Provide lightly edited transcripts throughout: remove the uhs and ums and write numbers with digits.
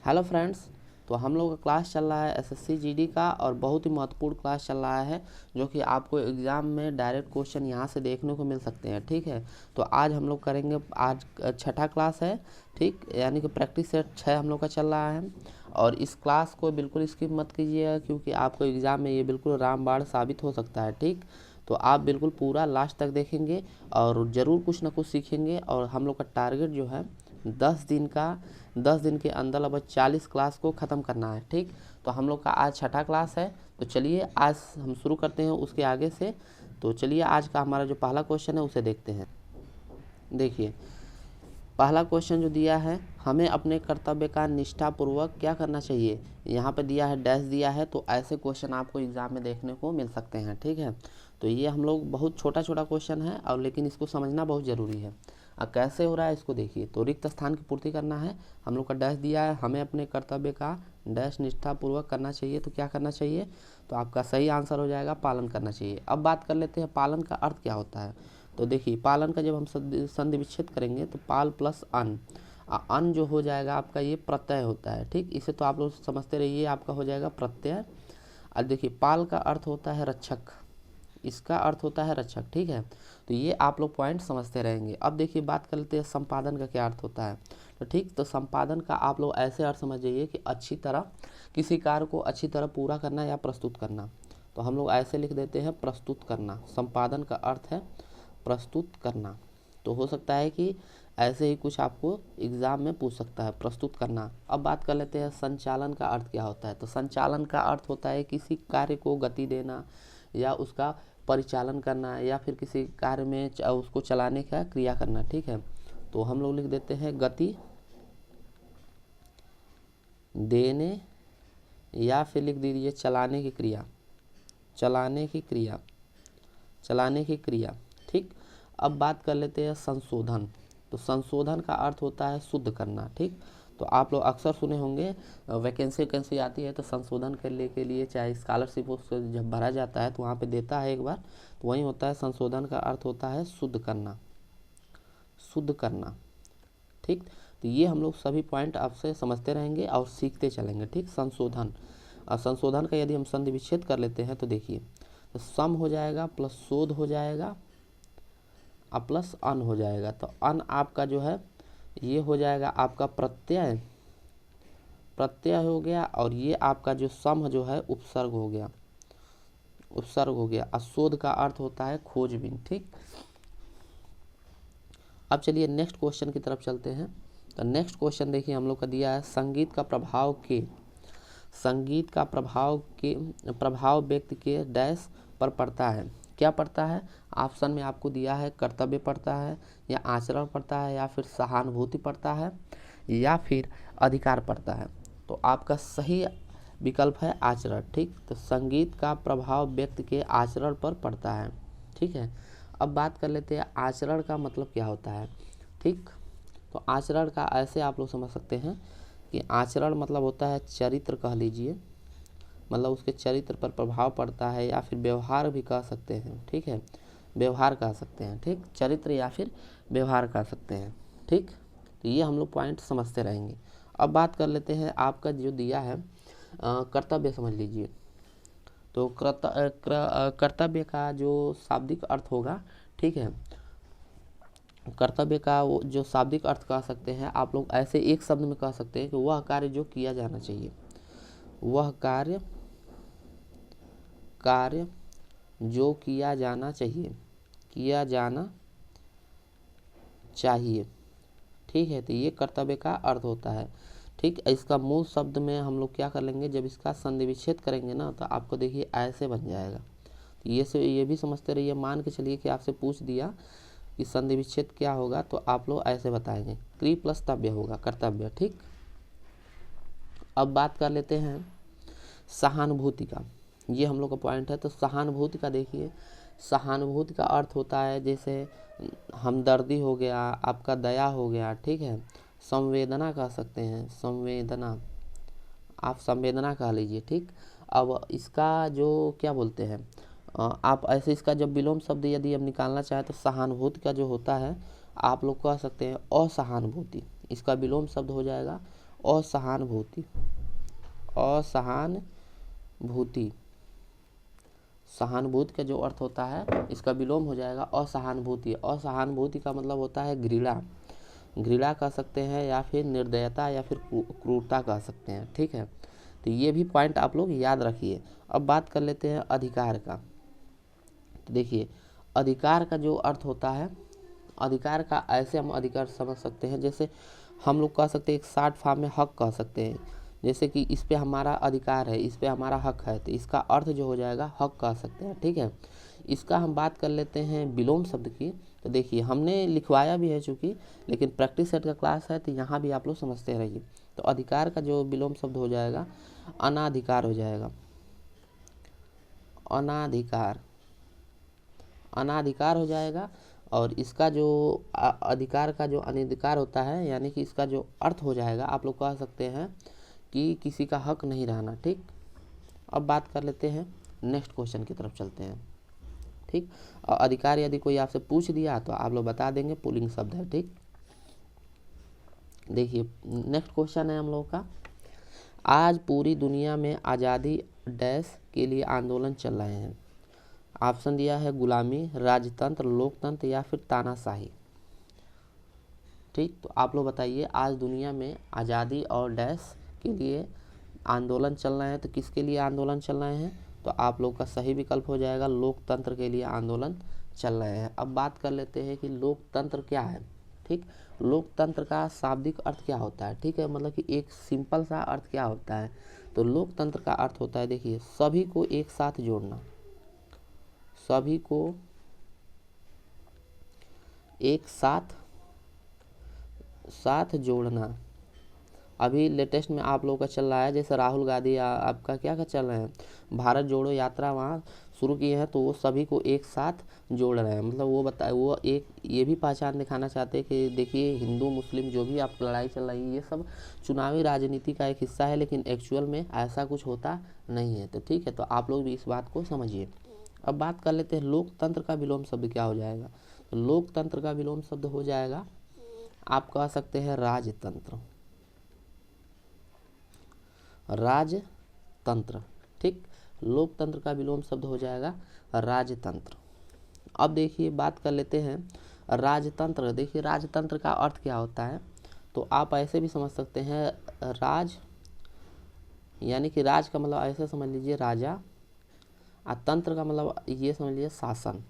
Hello friends, तो हम लोग का क्लास चल रहा है एसएससी जीडी का और बहुत ही महत्वपूर्ण क्लास चल रहा है जो कि आपको एग्ज़ाम में डायरेक्ट क्वेश्चन यहाँ से देखने को मिल सकते हैं। ठीक है, तो आज हम लोग करेंगे, आज छठा क्लास है। ठीक, यानी कि प्रैक्टिस सेट 6 हम लोग का चल रहा है और इस क्लास को बिल्कुल स्किप मत कीजिएगा क्योंकि आपको एग्ज़ाम में ये बिल्कुल रामबाण साबित हो सकता है। ठीक, तो आप बिल्कुल पूरा लास्ट तक देखेंगे और ज़रूर कुछ ना कुछ सीखेंगे। और हम लोग का टारगेट जो है 10 दिन के अंदर लगभग 40 क्लास को ख़त्म करना है। ठीक, तो हम लोग का आज छठा क्लास है, तो चलिए आज हम शुरू करते हैं उसके आगे से। तो चलिए आज का हमारा जो पहला क्वेश्चन है उसे देखते हैं। देखिए, पहला क्वेश्चन जो दिया है, हमें अपने कर्तव्य का निष्ठापूर्वक क्या करना चाहिए। यहाँ पे दिया है, डैश दिया है, तो ऐसे क्वेश्चन आपको एग्ज़ाम में देखने को मिल सकते हैं। ठीक है, तो ये हम लोग बहुत छोटा छोटा क्वेश्चन है और लेकिन इसको समझना बहुत ज़रूरी है। कैसे हो रहा है इसको देखिए। तो रिक्त स्थान की पूर्ति करना है, हम लोग का डैश दिया है, हमें अपने कर्तव्य का डैश निष्ठापूर्वक करना चाहिए। तो क्या करना चाहिए, तो आपका सही आंसर हो जाएगा पालन करना चाहिए। अब बात कर लेते हैं पालन का अर्थ क्या होता है। तो देखिए, पालन का जब हम संधि विच्छेद करेंगे तो पाल प्लस अन, अन जो हो जाएगा आपका ये प्रत्यय होता है। ठीक, इसे तो आप लोग समझते रहिए, आपका हो जाएगा प्रत्यय। अब देखिए, पाल का अर्थ होता है रक्षक, इसका अर्थ होता है रक्षक। ठीक है, तो ये आप लोग पॉइंट समझते रहेंगे। अब देखिए, बात कर लेते हैं संपादन का क्या अर्थ होता है। तो ठीक, तो संपादन का आप लोग ऐसे अर्थ समझ जाइए कि अच्छी तरह किसी कार्य को अच्छी तरह पूरा करना या प्रस्तुत करना। तो हम लोग ऐसे लिख देते हैं प्रस्तुत करना। संपादन का अर्थ है प्रस्तुत करना। तो हो सकता है कि ऐसे ही कुछ आपको एग्ज़ाम में पूछ सकता है, प्रस्तुत करना। अब बात कर लेते हैं संचालन का अर्थ क्या होता है। तो संचालन का अर्थ होता है किसी कार्य को गति देना या उसका परिचालन करना या फिर किसी कार्य में उसको चलाने का क्रिया करना। ठीक है, तो हम लोग लिख देते हैं गति देने या फिर लिख दीजिए चलाने की क्रिया, चलाने की क्रिया, चलाने की क्रिया। ठीक, अब बात कर लेते हैं संशोधन। तो संशोधन का अर्थ होता है शुद्ध करना। ठीक, तो आप लोग अक्सर सुने होंगे वैकेंसी आती है तो संशोधन करने के लिए चाहे स्कॉलरशिप उसको जब भरा जाता है तो वहाँ पे देता है एक बार, तो वही होता है संशोधन का अर्थ होता है शुद्ध करना, शुद्ध करना। ठीक, तो ये हम लोग सभी पॉइंट आपसे समझते रहेंगे और सीखते चलेंगे। ठीक, संशोधन और संशोधन का यदि हम संधि विच्छेद कर लेते हैं तो देखिए, तो सम हो जाएगा प्लस शोध हो जाएगा और प्लस अन हो जाएगा। तो अन आपका जो है ये हो जाएगा आपका प्रत्यय, प्रत्यय हो गया, और ये आपका जो सम जो है उपसर्ग हो गया, उपसर्ग हो गया। और शोध का अर्थ होता है खोजबीन। ठीक, अब चलिए नेक्स्ट क्वेश्चन की तरफ चलते हैं। तो नेक्स्ट क्वेश्चन देखिए, हम लोग का दिया है संगीत का प्रभाव के, संगीत का प्रभाव व्यक्ति के डैश पर पड़ता है। क्या पड़ता है, ऑप्शन में आपको दिया है कर्तव्य पड़ता है या आचरण पड़ता है या फिर सहानुभूति पड़ता है या फिर अधिकार पड़ता है। तो आपका सही विकल्प है आचरण। ठीक, तो संगीत का प्रभाव व्यक्ति के आचरण पर पड़ता है। ठीक है, अब बात कर लेते हैं आचरण का मतलब क्या होता है। ठीक, तो आचरण का ऐसे आप लोग समझ सकते हैं कि आचरण मतलब होता है चरित्र, कह लीजिए, मतलब उसके चरित्र पर प्रभाव पड़ता है या फिर व्यवहार भी कह सकते हैं। ठीक है, व्यवहार कह सकते हैं। ठीक, चरित्र या फिर व्यवहार कह सकते हैं। ठीक, तो ये हम लोग पॉइंट समझते रहेंगे। अब बात कर लेते हैं आपका जो दिया है कर्तव्य, समझ लीजिए। तो कर्तव्य का जो शाब्दिक अर्थ होगा, ठीक है, कर्तव्य का वो जो शाब्दिक अर्थ कह सकते हैं आप लोग ऐसे एक शब्द में कह सकते हैं कि वह कार्य जो किया जाना चाहिए, वह कार्य जो किया जाना चाहिए, किया जाना चाहिए। ठीक है, तो ये कर्तव्य का अर्थ होता है। ठीक, इसका मूल शब्द में हम लोग क्या कर लेंगे, जब इसका संधि विच्छेद करेंगे ना तो आपको देखिए ऐसे बन जाएगा। तो ये भी समझते रहिए। मान के चलिए कि आपसे पूछ दिया कि संधि विच्छेद क्या होगा, तो आप लोग ऐसे बताएंगे, क्रिय प्लस तव्य होगा कर्तव्य। ठीक, अब बात कर लेते हैं सहानुभूति का, ये हम लोग का पॉइंट है। तो सहानुभूति का देखिए, सहानुभूति का अर्थ होता है जैसे हमदर्दी हो गया, आपका दया हो गया। ठीक है, संवेदना कह सकते हैं, संवेदना, आप संवेदना कह लीजिए। ठीक, अब इसका जो क्या बोलते हैं आप ऐसे इसका जब विलोम शब्द यदि हम निकालना चाहें तो सहानुभूति का जो होता है आप लोग कह सकते हैं असहानुभूति, इसका विलोम शब्द हो जाएगा असहानुभूति, असहानुभूति, सहानुभूति का जो अर्थ होता है इसका विलोम हो जाएगा असहानुभूति। असहानुभूति का मतलब होता है घृणा, घृणा कह सकते हैं या फिर निर्दयता या फिर क्रूरता कह सकते हैं, ठीक है। तो ये भी पॉइंट आप लोग याद रखिए। अब बात कर लेते हैं अधिकार का। तो देखिए अधिकार का जो अर्थ होता है, अधिकार का ऐसे हम अधिकार समझ सकते हैं, जैसे हम लोग कह सकते हैं एक शॉर्ट फॉर्म में हक कह सकते हैं, जैसे कि इस पे हमारा अधिकार है, इस पे हमारा हक है, तो इसका अर्थ जो हो जाएगा हक कह सकते हैं, ठीक है। इसका हम बात कर लेते हैं विलोम शब्द की। तो देखिए हमने लिखवाया भी है चूँकि, लेकिन प्रैक्टिस सेट का क्लास है तो यहाँ भी आप लोग समझते रहिए। तो अधिकार का जो विलोम शब्द हो जाएगा अनाधिकार हो जाएगा, अनाधिकार, अनाधिकार हो जाएगा। और इसका जो अधिकार का जो अनधिकार होता है, यानी कि इसका जो अर्थ हो जाएगा आप लोग कह सकते हैं कि किसी का हक नहीं रहना, ठीक। अब बात कर लेते हैं नेक्स्ट क्वेश्चन की तरफ चलते हैं, ठीक। और अधिकार यदि कोई आपसे पूछ दिया तो आप लोग बता देंगे पुल्लिंग शब्द है, ठीक। देखिए नेक्स्ट क्वेश्चन है हम लोग का, आज पूरी दुनिया में आज़ादी डैश के लिए आंदोलन चल रहे हैं। ऑप्शन दिया है गुलामी, राजतंत्र, लोकतंत्र या फिर तानाशाही, ठीक। तो आप लोग बताइए आज दुनिया में आज़ादी और डैश के लिए आंदोलन चल रहे हैं, तो किसके लिए आंदोलन चल रहे हैं? तो आप लोग का सही विकल्प हो जाएगा लोकतंत्र के लिए आंदोलन चल रहे हैं। अब बात कर लेते हैं कि लोकतंत्र क्या है, ठीक। लोकतंत्र का शाब्दिक अर्थ क्या होता है, ठीक है, मतलब कि एक सिंपल सा अर्थ क्या होता है। तो लोकतंत्र का अर्थ होता है, देखिए सभी को एक साथ जोड़ना, सभी को एक साथ जोड़ना। अभी लेटेस्ट में आप लोगों का चल रहा है, जैसे राहुल गांधी आपका क्या चल रहे हैं, भारत जोड़ो यात्रा वहाँ शुरू किए हैं, तो वो सभी को एक साथ जोड़ रहे हैं। मतलब वो एक ये भी पहचान दिखाना चाहते हैं कि देखिए हिंदू मुस्लिम जो भी आप लड़ाई चल रही है ये सब चुनावी राजनीति का एक हिस्सा है, लेकिन एक्चुअल में ऐसा कुछ होता नहीं है। तो ठीक है, तो आप लोग भी इस बात को समझिए। अब बात कर लेते हैं लोकतंत्र का विलोम शब्द क्या हो जाएगा। तो लोकतंत्र का विलोम शब्द हो जाएगा, आप कह सकते हैं राजतंत्र, राजतंत्र, ठीक। लोकतंत्र का विलोम शब्द हो जाएगा राजतंत्र। अब देखिए बात कर लेते हैं राजतंत्र। देखिए राजतंत्र का अर्थ क्या होता है, तो आप ऐसे भी समझ सकते हैं राज, यानी कि राज का मतलब ऐसे समझ लीजिए राजा, और तंत्र का मतलब ये समझ लीजिए शासन।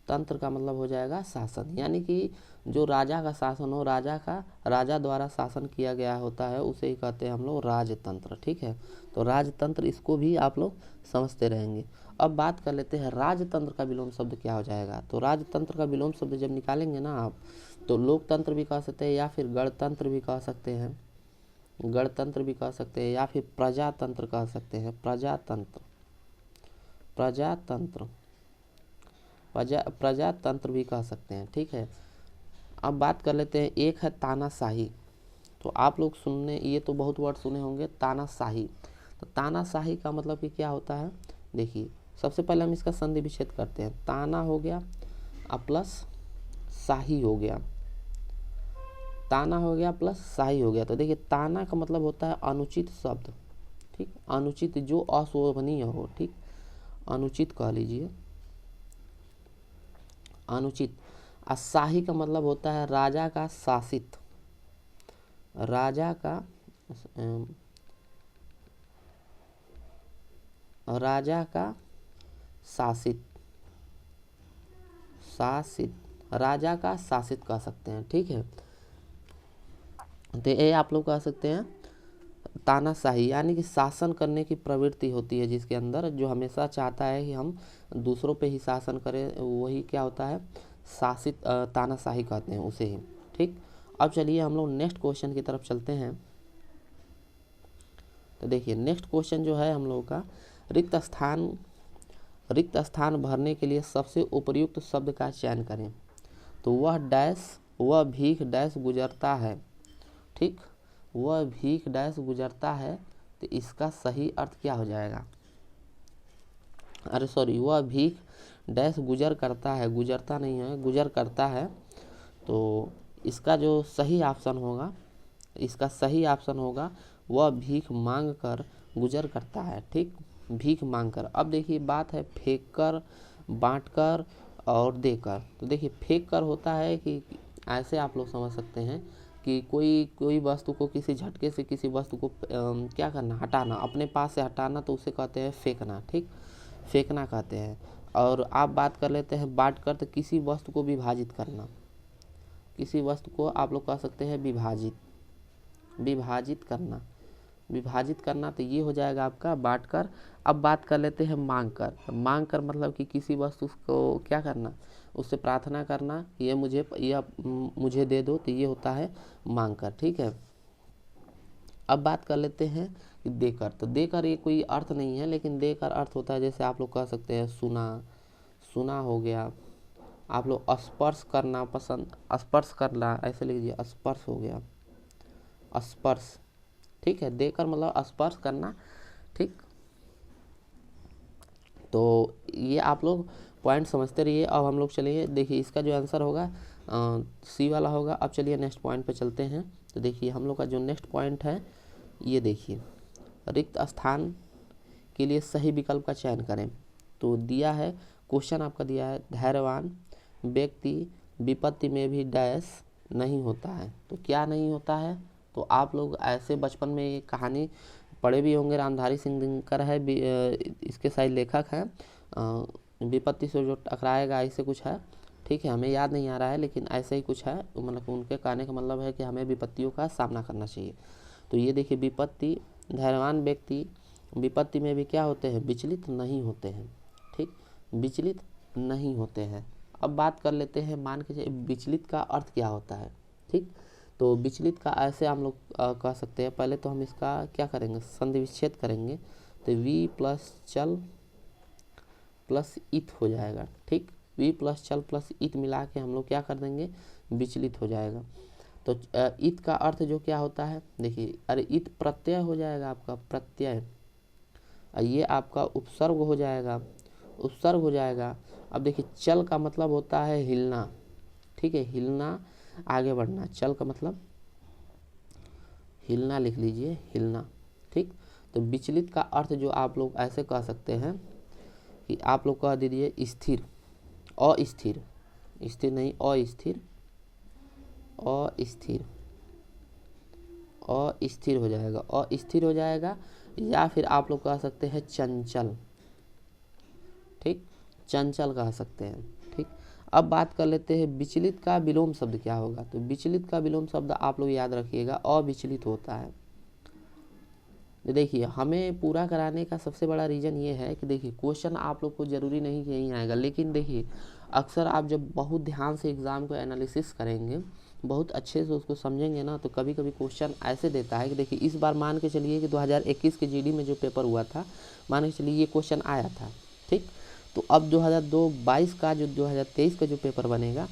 तंत्र का मतलब हो जाएगा शासन, यानी कि जो राजा का शासन हो, राजा द्वारा शासन किया गया होता है, उसे ही कहते हैं हम लोग राजतंत्र, ठीक है। तो राजतंत्र इसको भी आप लोग समझते रहेंगे। अब बात कर लेते हैं राजतंत्र का विलोम शब्द क्या हो जाएगा। तो राजतंत्र का विलोम शब्द जब निकालेंगे ना आप, तो लोकतंत्र भी कह सकते हैं या फिर गणतंत्र भी कह सकते हैं, गणतंत्र भी कह सकते हैं या फिर प्रजातंत्र कह सकते हैं, प्रजातंत्र, प्रजातंत्र, प्रजातंत्र भी कह सकते हैं, ठीक है। अब बात कर लेते हैं, एक है तानाशाही। तो आप लोग सुनने, ये तो बहुत वर्ड सुने होंगे तानाशाही। तो तानाशाही का मतलब कि क्या होता है, देखिए सबसे पहले हम इसका संधि विच्छेद करते हैं। ताना हो गया और प्लस शाही हो गया, ताना हो गया प्लस शाही हो गया। तो देखिए ताना का मतलब होता है अनुचित शब्द, ठीक, अनुचित जो अशोभनीय हो, ठीक, अनुचित कह लीजिए, अनुचित। और शाही का मतलब होता है राजा का शासित, राजा का शासित, राजा का शासित कह सकते हैं, ठीक है। तो ये आप लोग कह सकते हैं तानाशाही, यानी कि शासन करने की प्रवृत्ति होती है जिसके अंदर, जो हमेशा चाहता है कि हम दूसरों पे ही शासन करें, वही क्या होता है शासित, तानाशाही कहते हैं उसे ही, ठीक। अब चलिए हम लोग नेक्स्ट क्वेश्चन की तरफ चलते हैं। तो देखिए नेक्स्ट क्वेश्चन जो है हम लोगों का, रिक्त स्थान भरने के लिए सबसे उपयुक्त शब्द का चयन करें। तो वह भीख डैश गुजरता है, ठीक, वह भीख डैश गुजरता है। तो इसका सही अर्थ क्या हो जाएगा, अरे सॉरी, वह भीख डैश गुजर करता है, गुजरता नहीं है, गुजर करता है। तो इसका जो सही ऑप्शन होगा इसका सही ऑप्शन होगा वह भीख मांग कर गुजर करता है। ठीक, भीख मांग कर। अब देखिए बात है फेंक कर, बांट कर और देकर। तो देखिए फेंक कर होता है कि ऐसे आप लोग समझ सकते हैं कि कोई वस्तु को किसी झटके से किसी वस्तु को क्या करना, हटाना, अपने पास से हटाना, तो उसे कहते हैं फेंकना। ठीक, फेंकना कहते हैं। और आप बात कर लेते हैं बांट कर, तो किसी वस्तु को विभाजित करना, किसी वस्तु को आप लोग कह सकते हैं विभाजित करना, विभाजित करना, तो ये हो जाएगा आपका बांट कर। अब बात कर लेते हैं मांग कर। मांग कर मतलब कि किसी वस्तु को क्या करना, उससे प्रार्थना करना, ये मुझे दे दो, तो ये होता है मांग कर। ठीक है। अब बात कर लेते हैं कि देकर। तो देकर ये कोई अर्थ नहीं है, लेकिन देकर अर्थ होता है जैसे आप लोग कह सकते हैं सुना हो गया। आप लोग स्पर्श करना पसंद, स्पर्श करना ऐसे लीजिए, स्पर्श हो गया, स्पर्श। ठीक है, देकर मतलब स्पर्श करना। ठीक, तो ये आप लोग पॉइंट समझते रहिए। अब हम लोग चलिए, देखिए इसका जो आंसर होगा सी वाला होगा। अब चलिए नेक्स्ट पॉइंट पे चलते हैं। तो देखिए हम लोग का जो नेक्स्ट पॉइंट है, ये देखिए, रिक्त स्थान के लिए सही विकल्प का चयन करें। तो दिया है, क्वेश्चन आपका दिया है, धैर्यवान व्यक्ति विपत्ति में भी डैश नहीं होता है। तो क्या नहीं होता है, तो आप लोग ऐसे बचपन में ये कहानी पढ़े भी होंगे। रामधारी सिंह दिनकर है, इसके शायद लेखक हैं। विपत्ति से जो टकराएगा ऐसे कुछ है। ठीक है, हमें याद नहीं आ रहा है, लेकिन ऐसे ही कुछ है। मतलब उनके कहने का मतलब है कि हमें विपत्तियों का सामना करना चाहिए। तो ये देखिए विपत्ति, धैर्यवान व्यक्ति विपत्ति में भी क्या होते हैं, विचलित नहीं होते हैं। ठीक, विचलित नहीं होते हैं। अब बात कर लेते हैं, मान के चलिए विचलित का अर्थ क्या होता है। ठीक, तो विचलित का ऐसे हम लोग कह सकते हैं। पहले तो हम इसका क्या करेंगे, संधि विच्छेद करेंगे। तो वी प्लस चल प्लस इत हो जाएगा। ठीक, वी प्लस चल प्लस इत मिला के हम लोग क्या कर देंगे, विचलित हो जाएगा। तो इत का अर्थ जो क्या होता है, देखिए, अरे इत प्रत्यय हो जाएगा आपका, प्रत्यय। ये आपका उपसर्ग हो जाएगा, उपसर्ग हो जाएगा। अब देखिए चल का मतलब होता है हिलना। ठीक है, हिलना, आगे बढ़ना। चल का मतलब हिलना, लिख लीजिए, हिलना। ठीक, तो विचलित का अर्थ जो आप लोग ऐसे कह सकते हैं कि आप लोग कह दीजिए स्थिर, अस्थिर, स्थिर नहीं, अस्थिर, अस्थिर, अस्थिर हो जाएगा, अस्थिर हो जाएगा। या फिर आप लोग कह सकते हैं चंचल। ठीक, चंचल कह सकते हैं। ठीक, अब बात कर लेते हैं विचलित का विलोम शब्द क्या होगा। तो विचलित का विलोम शब्द आप लोग याद रखिएगा, अविचलित होता है। देखिए हमें पूरा कराने का सबसे बड़ा रीज़न ये है कि देखिए क्वेश्चन आप लोग को ज़रूरी नहीं कि यहीं आएगा, लेकिन देखिए अक्सर आप जब बहुत ध्यान से एग्ज़ाम को एनालिसिस करेंगे, बहुत अच्छे से उसको समझेंगे ना, तो कभी कभी क्वेश्चन ऐसे देता है कि देखिए इस बार मान के चलिए कि 2021 के जीडी में जो पेपर हुआ था, मान के चलिए ये क्वेश्चन आया था। ठीक, तो अब 2022 का जो 2023 का जो पेपर बनेगा,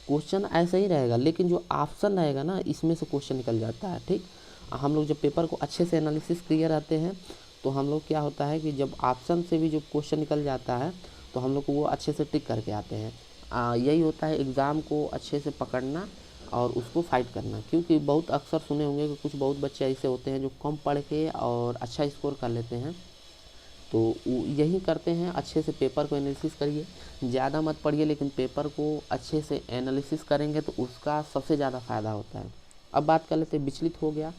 क्वेश्चन ऐसा ही रहेगा, लेकिन जो ऑप्शन रहेगा ना, इसमें से क्वेश्चन निकल जाता है। ठीक, हम लोग जब पेपर को अच्छे से एनालिसिस क्लियर आते हैं, तो हम लोग क्या होता है कि जब ऑप्शन से भी जो क्वेश्चन निकल जाता है, तो हम लोग को वो अच्छे से टिक करके आते हैं। यही होता है एग्ज़ाम को अच्छे से पकड़ना और उसको फाइट करना। क्योंकि बहुत अक्सर सुने होंगे कि कुछ बहुत बच्चे ऐसे होते हैं जो कम पढ़ के और अच्छा स्कोर कर लेते हैं। तो यही करते हैं, अच्छे से पेपर को एनालिसिस करिए, ज़्यादा मत पढ़िए, लेकिन पेपर को अच्छे से एनालिसिस करेंगे तो उसका सबसे ज़्यादा फ़ायदा होता है। अब बात कर लेते हैं, विचलित हो गया।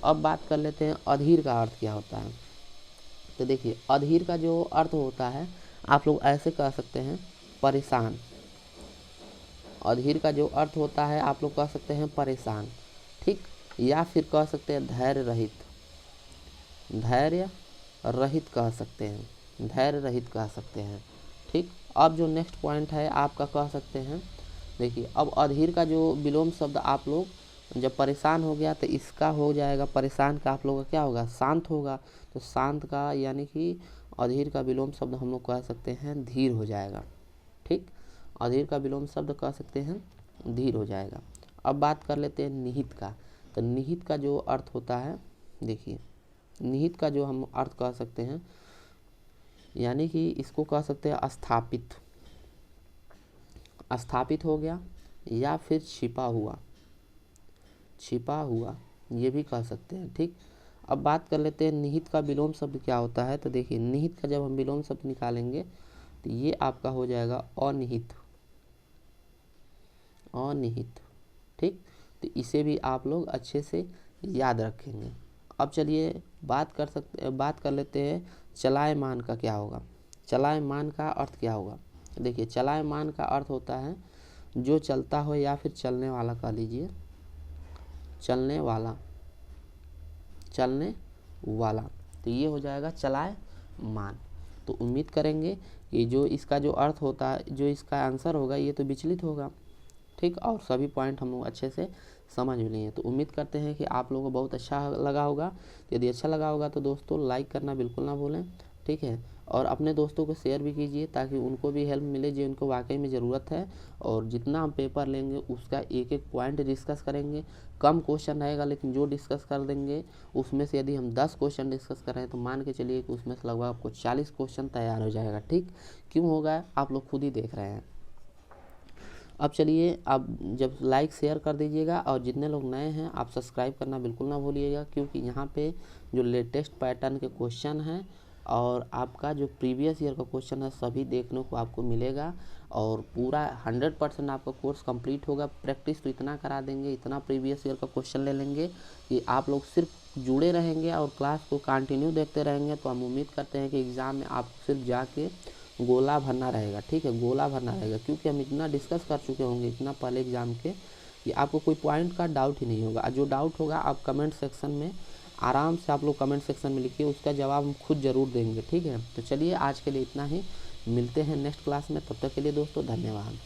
अब बात कर लेते हैं अधीर का अर्थ क्या होता है। तो देखिए अधीर का जो अर्थ होता है, आप लोग ऐसे कह सकते हैं, परेशान। अधीर का जो अर्थ होता है, आप लोग कह सकते हैं परेशान। ठीक, या फिर कह सकते हैं धैर्य रहित, धैर्य रहित कह सकते हैं, धैर्य रहित कह सकते हैं। ठीक, अब जो नेक्स्ट पॉइंट है आपका कह सकते हैं, देखिए अब अधीर का जो विलोम शब्द आप लोग जब परेशान हो गया, तो इसका हो जाएगा, परेशान का आप लोगों का क्या होगा, शांत होगा। तो शांत का यानी कि अधीर का विलोम शब्द हम लोग कह सकते हैं धीर हो जाएगा। ठीक, अधीर का विलोम शब्द कह सकते हैं धीर हो जाएगा। अब बात कर लेते हैं निहित का। तो निहित का जो अर्थ होता है, देखिए निहित का जो हम अर्थ कह सकते हैं, यानी कि इसको कह सकते हैं स्थापित, स्थापित हो गया, या फिर छिपा हुआ, छिपा हुआ। ये भी कह सकते हैं। ठीक, अब बात कर लेते हैं निहित का विलोम शब्द क्या होता है। तो देखिए निहित का जब हम विलोम शब्द निकालेंगे तो ये आपका हो जाएगा अनिहित। अनिहित, ठीक, तो इसे भी आप लोग अच्छे से याद रखेंगे। अब चलिए बात कर लेते हैं चलायमान का क्या होगा। चलायमान का अर्थ क्या होगा। देखिए चलायमान का अर्थ होता है जो चलता हो या फिर चलने वाला कह लीजिए, चलने वाला, चलने वाला, तो ये हो जाएगा चलायमान। तो उम्मीद करेंगे कि जो इसका जो अर्थ होता है, जो इसका आंसर होगा ये तो विचलित होगा। ठीक, और सभी पॉइंट हम लोग अच्छे से समझ भी लिए। तो उम्मीद करते हैं कि आप लोगों को बहुत अच्छा लगा होगा। यदि अच्छा लगा होगा तो दोस्तों लाइक करना बिल्कुल ना भूलें। ठीक है, और अपने दोस्तों को शेयर भी कीजिए ताकि उनको भी हेल्प मिले जो उनको वाकई में ज़रूरत है। और जितना हम पेपर लेंगे उसका एक एक पॉइंट डिस्कस करेंगे। कम क्वेश्चन रहेगा लेकिन जो डिस्कस कर देंगे उसमें से यदि हम 10 क्वेश्चन डिस्कस करें तो मान के चलिए कि उसमें से लगभग आपको 40 क्वेश्चन तैयार हो जाएगा। ठीक, क्यों होगा आप लोग खुद ही देख रहे हैं। अब चलिए, आप जब लाइक शेयर कर दीजिएगा और जितने लोग नए हैं आप सब्सक्राइब करना बिल्कुल ना भूलिएगा, क्योंकि यहाँ पे जो लेटेस्ट पैटर्न के क्वेश्चन हैं और आपका जो प्रीवियस ईयर का क्वेश्चन है सभी देखने को आपको मिलेगा। और पूरा 100% आपका कोर्स कंप्लीट होगा। प्रैक्टिस तो इतना करा देंगे, इतना प्रीवियस ईयर का क्वेश्चन ले लेंगे कि आप लोग सिर्फ जुड़े रहेंगे और क्लास को कंटिन्यू देखते रहेंगे। तो हम उम्मीद करते हैं कि एग्ज़ाम में आप सिर्फ जाके गोला भरना रहेगा। ठीक है, गोला भरना रहेगा, क्योंकि हम इतना डिस्कस कर चुके होंगे इतना पहले एग्ज़ाम के कि आपको कोई पॉइंट का डाउट ही नहीं होगा। जो डाउट होगा आप कमेंट सेक्शन में आराम से आप लोग कमेंट सेक्शन में लिखिए, उसका जवाब हम खुद ज़रूर देंगे। ठीक है, तो चलिए आज के लिए इतना ही, मिलते हैं नेक्स्ट क्लास में। तब तक के लिए दोस्तों धन्यवाद।